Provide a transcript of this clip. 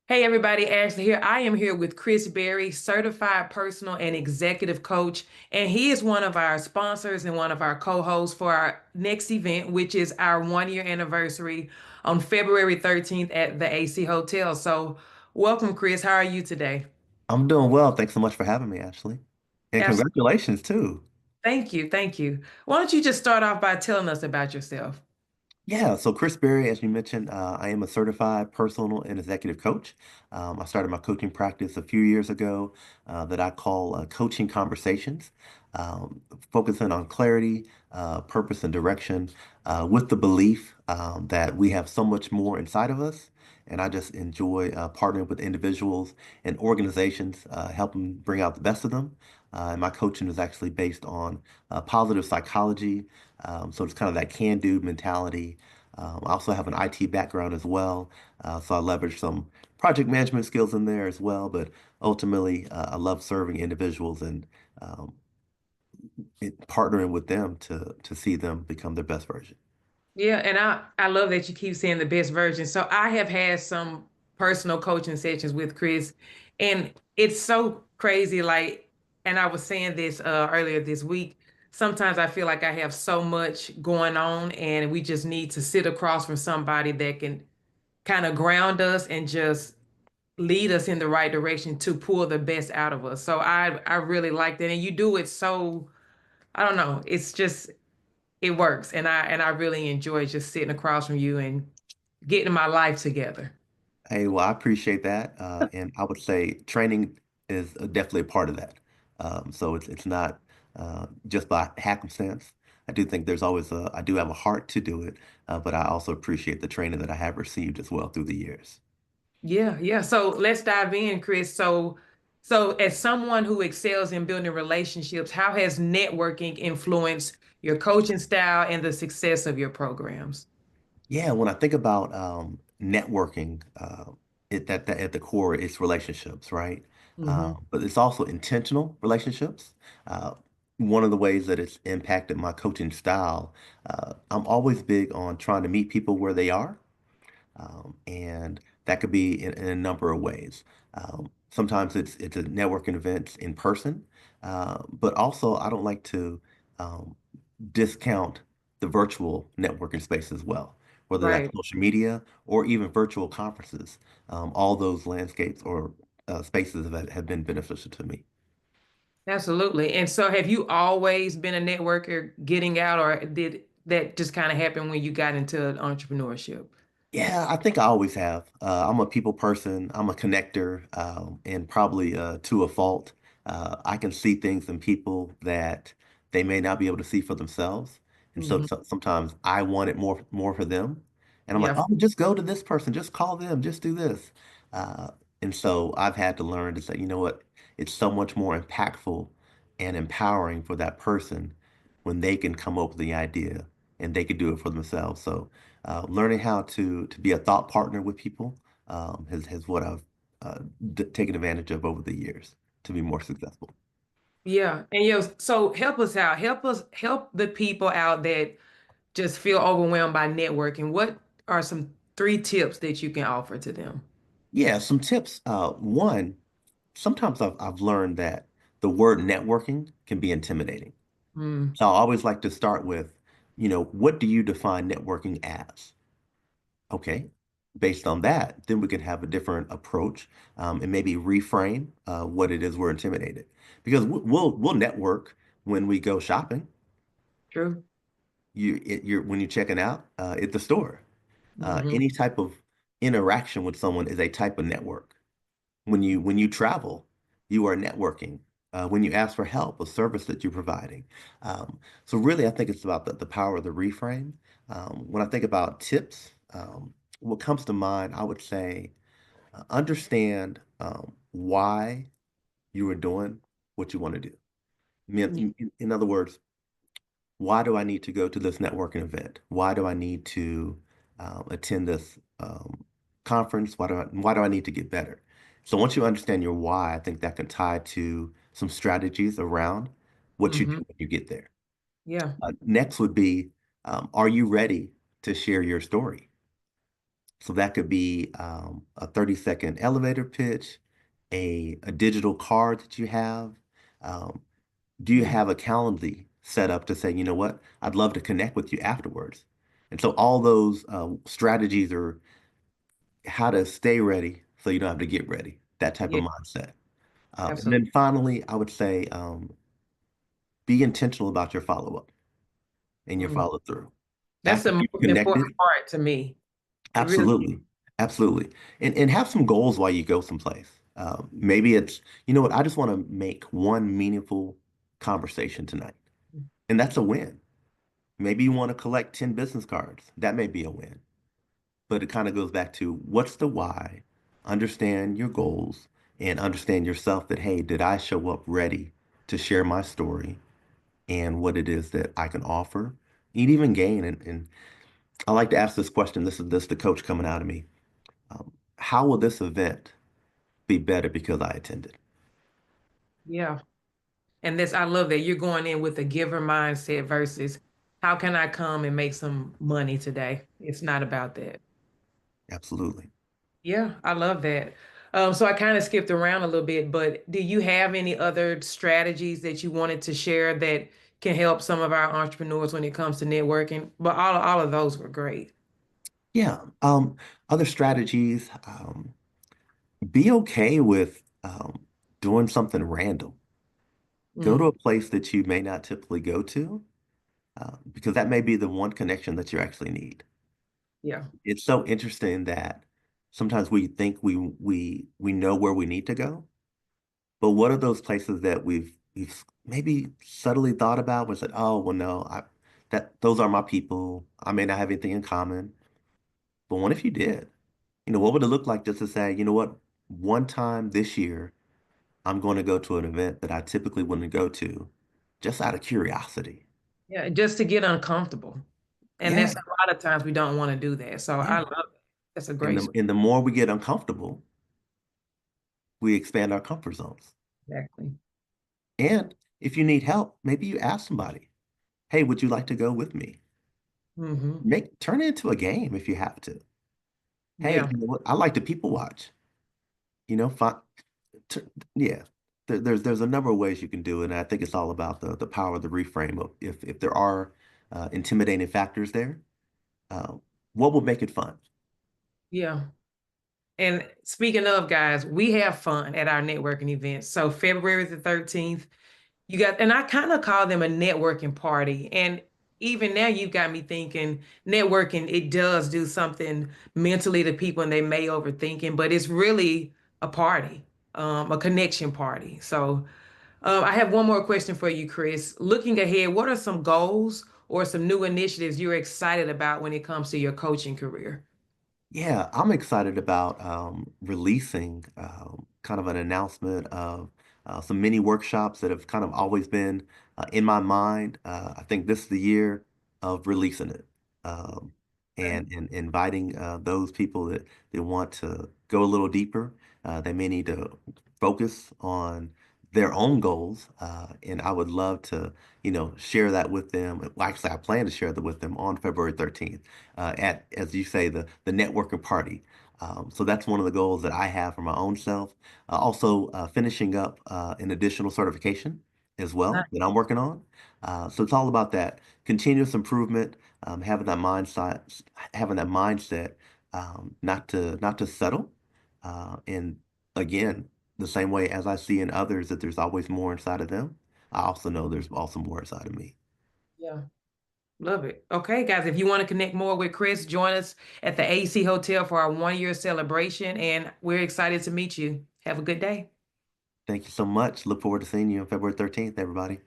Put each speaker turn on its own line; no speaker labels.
Hey everybody, Ashley here. I am here with Chris Berry, certified personal and executive coach, and he is one of our sponsors and one of our co-hosts for our next event, which is our 1 year anniversary on February 13th at the AC Hotel. So, welcome, Chris. How are you today?
I'm doing well. Thanks so much for having me, Ashley. And
Absolutely.
congratulations too.
Thank you. Thank you. Why don't you just start off by telling us about yourself?
Yeah, so Chris Berry, as you mentioned, I am a certified personal and executive coach. I started my coaching practice a few years ago that I call coaching conversations, focusing on clarity, purpose, and direction, with the belief that we have so much more inside of us. And I just enjoy partnering with individuals and organizations, helping bring out the best of them. And my coaching is actually based on positive psychology. So it's kind of that can-do mentality. I also have an IT background as well, so I leverage some project management skills in there as well. But ultimately, I love serving individuals and um, partnering with them to see them become their best version.
Yeah, and I love that you keep saying the best version. So I have had some personal coaching sessions with Chris, and it's so crazy. Like, and I was saying this earlier this week. Sometimes I feel like I have so much going on, and we just need to sit across from somebody that can kind of ground us and just lead us in the right direction to pull the best out of us. So I really like that, and you do it so I don't know. It's just it works, and I really enjoy just sitting across from you and getting my life together.
Hey, well, I appreciate that, and I would say training is definitely a part of that. So it's not just by happenstance. I do think I do have a heart to do it, but I also appreciate the training that I have received as well through the years.
Yeah, yeah. So let's dive in, Chris. So as someone who excels in building relationships, how has networking influenced your coaching style and the success of your programs?
Yeah, when I think about networking, that at the core, it's relationships, right?
Hmm.
But it's also intentional relationships. Uh, One of the ways that it's impacted my coaching style, I'm always big on trying to meet people where they are, and that could be in a number of ways. Sometimes it's a networking events in person, but also I don't like to um, discount the virtual networking space as well, whether that's
Right.
social media or even virtual conferences. All those landscapes or spaces have been beneficial to me.
Absolutely. And so have you always been a networker getting out, or did that just kind of happen when you got into entrepreneurship?
Yeah, I think I always have. I'm a people person. I'm a connector, and probably to a fault. I can see things in people that they may not be able to see for themselves, and
Hmm.
sometimes I want it more for them. And I'm like,
Yeah.
oh, just go to this person, just call them, just do this. Uh, and so I've had to learn to say, you know what, it's so much more impactful and empowering for that person when they can come up with the idea and they could do it for themselves. So learning how to be a thought partner with people has what I've taken advantage of over the years to be more successful.
Yeah. And so help us out. Help the people out that just feel overwhelmed by networking. What are some three tips that you can offer to them?
Yeah, some tips. One, sometimes I've learned that the word networking can be intimidating.
Mm,
So I always like to start with, what do you define networking as? Okay. Based on that, then we can have a different approach, and maybe reframe what it is we're intimidated. Because we'll network when we go shopping.
true.
You're when you're checking out at the store.
Hmm.
Any type of interaction with someone is a type of network. When you travel, you are networking. When you ask for help, a service that you're providing. So really, I think it's about the power of the reframe. When I think about tips, what comes to mind, I would say understand why you are doing what you want to do. I mean, in other words, why do I need to go to this networking event? Why do I need to attend this conference? Why do I need to get better? So once you understand your why, I think that can tie to some strategies around what you do
Hmm.
when you get there.
Yeah.
Next would be, are you ready to share your story? So that could be a 30-second elevator pitch, a digital card that you have. Um, do you
Mm.
have a Calendly set up to say, you know what, I'd love to connect with you afterwards? And so all those strategies are how to stay ready so you don't have to get ready, that type of
Yeah,
mindset. And
absolutely.
then finally, I would say be intentional about your follow-up and your
Mm.
follow-through.
That's
After
the
you've
most
connected,
important part to me. It really,
absolutely, absolutely. And have some goals while you go someplace. Maybe it's, you know what, I just want to make one meaningful conversation tonight. And that's a win. Maybe you want to collect 10 business cards. That may be a win. But it kind of goes back to what's the why? Understand your goals and understand yourself that, hey, did I show up ready to share my story and what it is that I can offer? You'd even gain. And I like to ask this question. This is the coach coming out of me. How will this event be better because I attended?
yeah. And this, I love that you're going in with a giver mindset versus how can I come and make some money today? It's not about that.
Absolutely.
Yeah, I love that. So I kind of skipped around a little bit, but do you have any other strategies that you wanted to share that can help some of our entrepreneurs when it comes to networking? But all of those were great.
Yeah. Other strategies, be okay with doing something random. Go to
Mm,
a place that you may not typically go to, because that may be the one connection that you actually need.
yeah,
It's so interesting that sometimes we think we know where we need to go, but what are those places that we've maybe subtly thought about and said, oh, well, no, that those are my people. I may not have anything in common, but what if you did? You know, what would it look like just to say, you know what, one time this year, I'm going to go to an event that I typically wouldn't go to, just out of curiosity.
yeah, just to get uncomfortable. And
Yeah,
that's a lot of times we don't want to do that. So
yeah.
I love it. That's a
And
great
the more we get uncomfortable, we expand our comfort zones.
exactly.
And if you need help, maybe you ask somebody, hey, would you like to go with me?
Hmm.
Turn it into a game if you have to. Hey,
Yeah,
you know what? I like to people watch. You know, t yeah. There's a number of ways you can do it, and I think it's all about the power of the reframe of if there are intimidating factors there, uh, what would make it fun?
yeah. And speaking of guys, we have fun at our networking events. So February the 13th, you got, and I kind of call them a networking party. And even now you've got me thinking networking, it does do something mentally to people and they may overthinking, but it's really a party, a connection party. So I have one more question for you, Chris. Looking ahead, what are some goals or some new initiatives you're excited about when it comes to your coaching career?
Yeah, I'm excited about releasing kind of an announcement of some mini workshops that have kind of always been in my mind. I think this is the year of releasing it, um,
Okay.
and inviting those people that want to go a little deeper. They may need to focus on their own goals, and I would love to, share that with them. Well, actually, I plan to share that with them on February 13th at, as you say, the networking party. So that's one of the goals that I have for my own self. Also, finishing up an additional certification as well that I'm working on. So it's all about that continuous improvement, having that mindset, not to settle. And again, the same way as I see in others that there's always more inside of them, I also know there's also more inside of me.
Yeah. Love it. Okay, guys, if you want to connect more with Chris, join us at the AC Hotel for our 1 year celebration. And we're excited to meet you. Have a good day.
Thank you so much. Look forward to seeing you on February 13th, everybody.